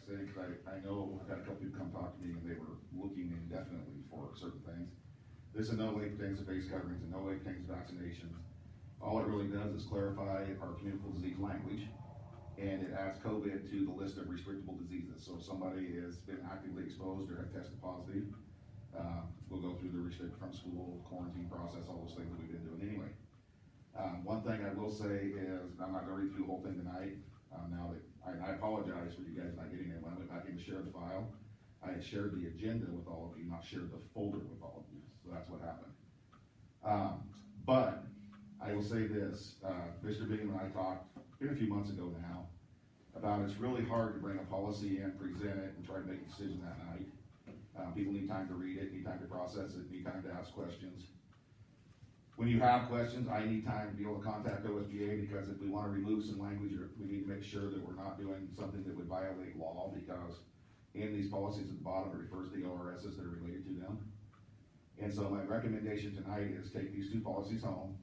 saying, because I know I've had a couple people come talk to me and they were looking indefinitely for certain things. This in no way pertains to face coverings, in no way pertains to vaccinations. All it really does is clarify our communicable disease language, and it adds COVID to the list of restrictable diseases. So if somebody has been actively exposed or have tested positive, we'll go through the restrict from school, quarantine process, all those things that we've been doing anyway. One thing I will say is, I'm not gonna read through the whole thing tonight, now that, I apologize for you guys not getting it. When I went back in to share the file, I had shared the agenda with all of you, not shared the folder with all of you, so that's what happened. But I will say this, Mr. Bingham and I talked, been a few months ago now, about it's really hard to bring a policy in, present it, and try to make a decision that night. People need time to read it, need time to process it, need time to ask questions. When you have questions, I need time to be able to contact OSBA, because if we want to remove some language, we need to make sure that we're not doing something that would violate law, because in these policies at the bottom, it refers to the ORSs that are related to them. And so my recommendation tonight is take these two policies home,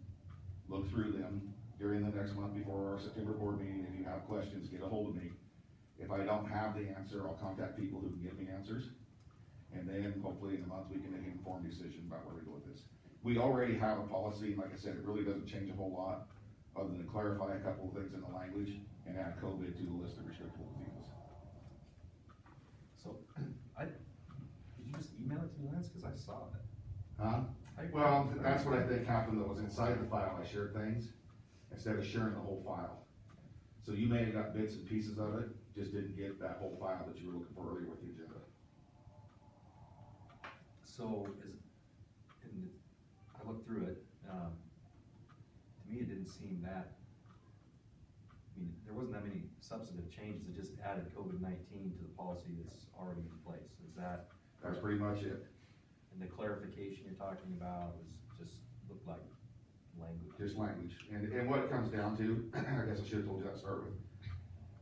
look through them during the next month before our September board meeting. If you have questions, get a hold of me. If I don't have the answer, I'll contact people who can give me answers. And then hopefully in a month, we can make an informed decision about where we go with this. We already have a policy, like I said, it really doesn't change a whole lot, other than to clarify a couple of things in the language and add COVID to the list of restrictable diseases. So, did you just email it to me, Lance? Because I saw it. Huh? Well, that's what I think happened though, was inside the file I shared things, instead of sharing the whole file. So you may have got bits and pieces of it, just didn't get that whole file that you were looking for earlier with the agenda. So, I looked through it, to me it didn't seem that, I mean, there wasn't that many substantive changes, it just added COVID-19 to the policy that's already in place. Is that? That's pretty much it. And the clarification you're talking about was just, looked like language. Just language. And what it comes down to, I guess I should have told you that to start with,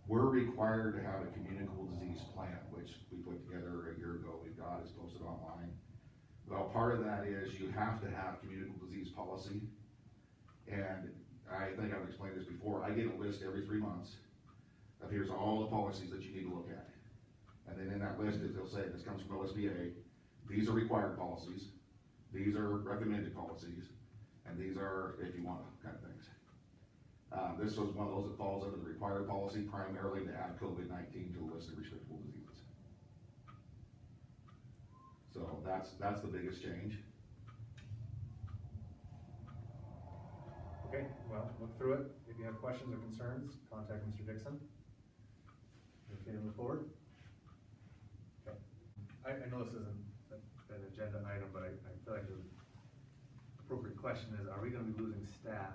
we're required to have a communicable disease plan, which we put together a year ago. We've got, it's posted online. Well, part of that is you have to have communicable disease policy. And I think I've explained this before. I get a list every 3 months of here's all the policies that you need to look at. And then in that list, they'll say, this comes from OSBA. These are required policies. These are recommended policies. And these are if you want kind of things. This was one of those that falls under the required policy, primarily to add COVID-19 to the list of restrictable diseases. So that's the biggest change. Okay, well, look through it. If you have questions or concerns, contact Mr. Dixon. Okay, move forward. Okay. I know this isn't an agenda item, but I feel like the appropriate question is, are we gonna be losing staff?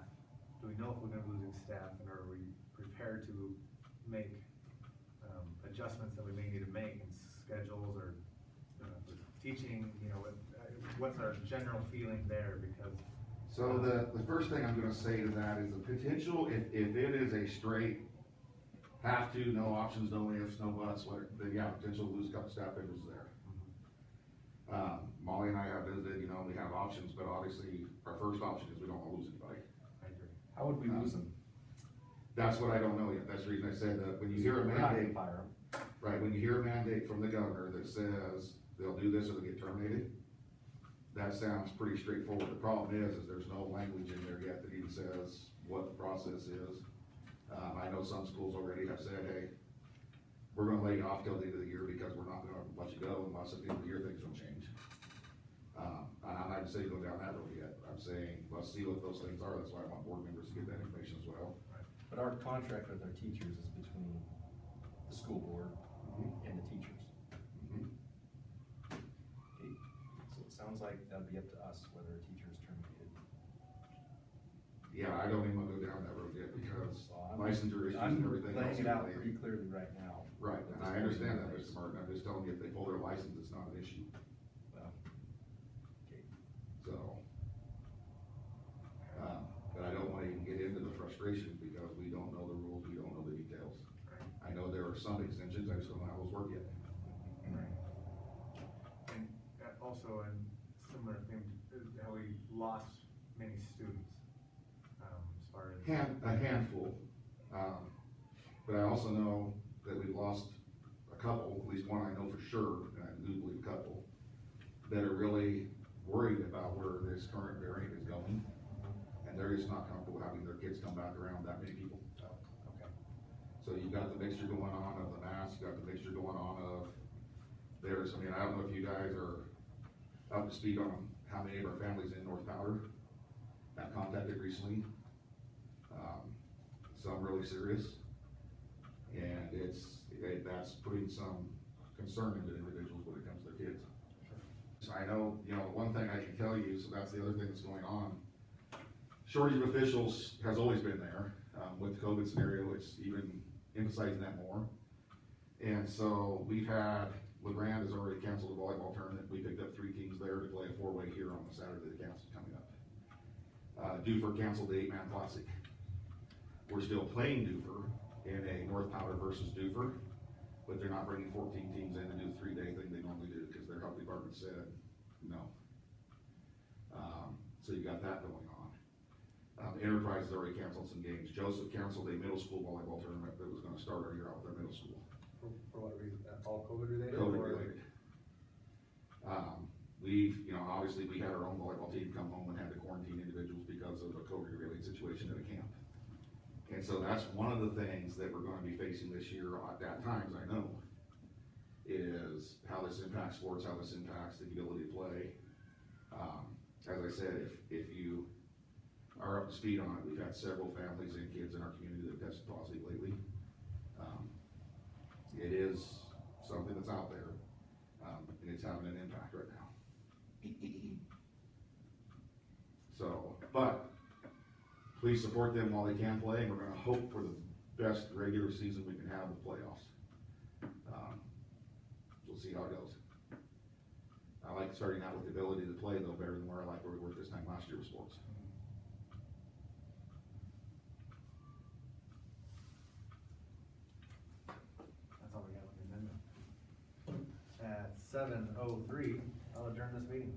Do we know if we're gonna be losing staff, and are we prepared to make adjustments that we may need to make in schedules or teaching, what's our general feeling there? Because so the first thing I'm going to say to that is the potential, if it is a straight have to, no options, no ifs, no buts, then yeah, potential to lose a couple staff members there. Molly and I have visited, we have options, but obviously our first option is we don't want to lose anybody. I agree. How would we lose them? That's what I don't know yet. That's the reason I said that when you hear a mandate, right, when you hear a mandate from the governor that says they'll do this or they'll get terminated, that sounds pretty straightforward. The problem is there's no language in there yet that even says what the process is. I know some schools already have said, hey, we're gonna lay you off till the end of the year because we're not gonna let you go unless at the end of the year things don't change. I'm not saying go down that road yet. I'm saying, let's see what those things are. That's why I want board members to get that information as well. Right. But our contract with our teachers is between the school board and the teachers. Sounds like that'd be up to us whether a teacher is terminated. Yeah, I don't even want to go down that road yet because licensure issues and everything else. I'm laying it out pretty clearly right now. Right, and I understand that, Mr. Martin. I'm just telling you, if they pull their license, it's not an issue. Well, okay. So, but I don't want to even get into the frustration because we don't know the rules, we don't know the details. Right. I know there are some extensions, I just don't know how those work yet. Right. And also, and similar thing, how we lost many students, as far as A handful, but I also know that we've lost a couple, at least one I know for sure, and I do believe a couple, that are really worried about where this current variant is going. And they're just not comfortable having their kids come back around that many people. Oh, okay. So you've got the mixture going on of the mask, you've got the mixture going on of, I mean, I don't know if you guys are up to speed on how many of our families in North Powder got contacted recently. Some really serious. And that's putting some concern into individuals when it comes to their kids. So I know, one thing I can tell you, so that's the other thing that's going on. Shortage of officials has always been there. With the COVID scenario, it's even emphasizing that more. And so we've had, LeGrand has already canceled the volleyball tournament. We picked up 3 teams there to play a 4-way here on the Saturday the council's coming up. Dufur canceled the 8-man classic. We're still playing Dufur in a North Powder versus Dufur, but they're not bringing 14 teams in to do the 3-day thing they normally do because their health department said no. So you got that going on. Enterprise has already canceled some games. Joseph canceled a middle school volleyball tournament that was gonna start our year out with their middle school. For what reason? All COVID related? COVID or- related. We've, obviously we had our own volleyball team come home and had to quarantine individuals because of a COVID related situation at a camp. And so that's one of the things that we're gonna be facing this year at times, I know, is how this impacts sports, how this impacts the ability to play. As I said, if you are up to speed on it, we've had several families and kids in our community that have tested positive lately. It is something that's out there, and it's having an impact right now. So, but please support them while they can play, and we're gonna hope for the best regular season we can have with playoffs. We'll see how it goes. I like starting out with the ability to play though better than where I like where we were this time last year with sports. That's all we got on the amendment. At 7:03, I'll adjourn this meeting.